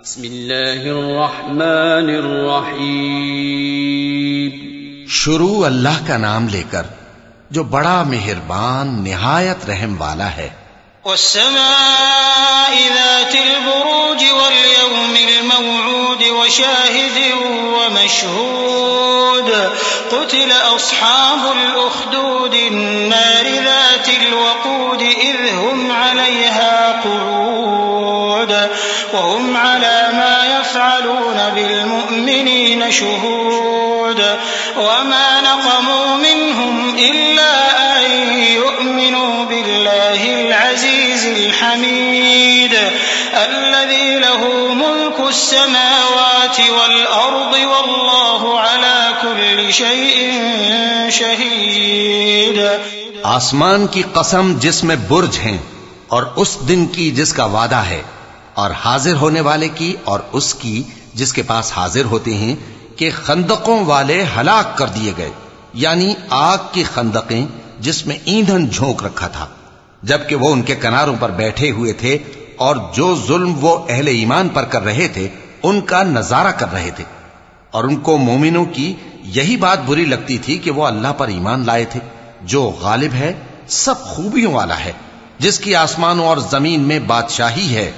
بسم اللہ الرحمن الرحیم. شروع اللہ کا نام لے کر جو بڑا مہربان نہایت رحم والا ہے. والسماء ذات البروج واليوم الموعود وشاهد ومشهود قتل أصحاب الأخدود النار ذات الوقود إذ هم عليها قعود وهم على ما يفعلون بالمؤمنين شهود وما نقموا منهم إلا أن يؤمنوا بالله العزيز الحميد الذي له ملك السماوات والأرض والله على كل شيء شهيد. آسمان کی قسم جس میں برج ہیں اور اس دن کی جس کا وعدہ ہے، اور حاضر ہونے والے کی اور اس کی جس کے پاس حاضر ہوتے ہیں کہ خندقوں والے ہلاک کر دیے گئے، یعنی آگ کی خندقیں جس میں ایندھن جھونک رکھا تھا، جبکہ وہ ان کے کناروں پر بیٹھے ہوئے تھے اور جو ظلم وہ اہل ایمان پر کر رہے تھے ان کا نظارہ کر رہے تھے، اور ان کو مومنوں کی یہی بات بری لگتی تھی کہ وہ اللہ پر ایمان لائے تھے جو غالب ہے، سب خوبیوں والا ہے، جس کی آسمانوں اور زمین میں بادشاہی ہے،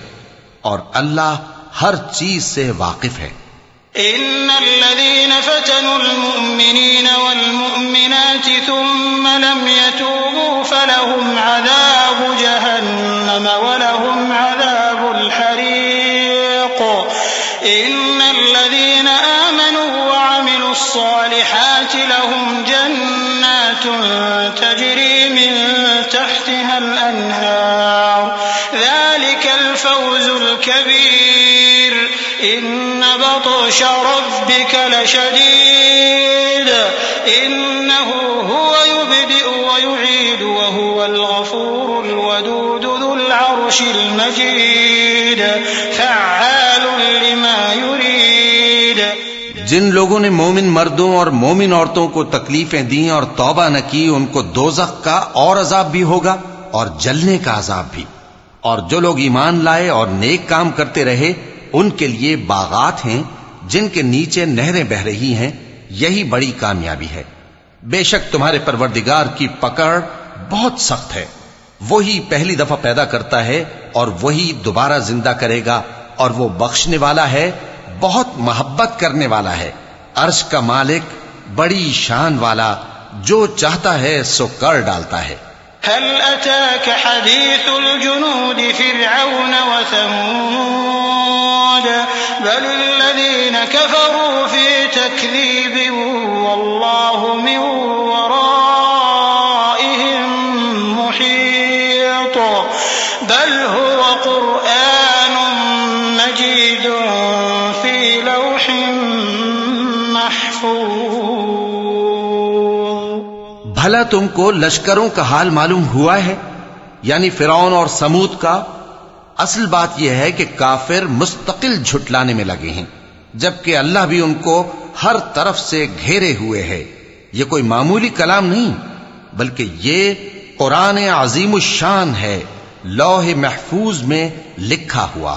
اور اللہ ہر چیز سے واقف ہے. إن الذين فتنوا المؤمنين والمؤمنات ثم لم يتوبوا فلهم عذاب جهنم ولهم عذاب الحريق. إن الذين آمنوا وعملوا الصالحات لهم جنات تجري من تحتها الأنهار ذلك الفوز الكبير. إن بطش ربك لشديد إنه هو يبدئ ويعيد وهو الغفور الودود ذو العرش المجيد فعال لما يريد. جن لوگوں نے مومن مردوں اور مومن عورتوں کو تکلیفیں دیں اور توبہ نہ کی ان کو دوزخ کا اور عذاب بھی ہوگا اور جلنے کا عذاب بھی، اور جو لوگ ایمان لائے اور نیک کام کرتے رہے ان کے لیے باغات ہیں جن کے نیچے نہریں بہ رہی ہیں، یہی بڑی کامیابی ہے. بے شک تمہارے پروردگار کی پکڑ بہت سخت ہے، وہی پہلی دفعہ پیدا کرتا ہے اور وہی دوبارہ زندہ کرے گا، اور وہ بخشنے والا ہے، بہت محبت کرنے والا ہے، عرش کا مالک، بڑی شان والا، جو چاہتا ہے سو کر ڈالتا ہے. هل أتاك حديث الجنود فرعون وثمود بل الذين كفروا في تكذيب والله من ورائهم محيط بل هو قرآن مجيد في لوح محفوظ. بھلا تم کو لشکروں کا حال معلوم ہوا ہے، یعنی فرعون اور سمود کا؟ اصل بات یہ ہے کہ کافر مستقل جھٹلانے میں لگے ہیں، جبکہ اللہ بھی ان کو ہر طرف سے گھیرے ہوئے ہے. یہ کوئی معمولی کلام نہیں بلکہ یہ قرآن عظیم الشان ہے، لوح محفوظ میں لکھا ہوا.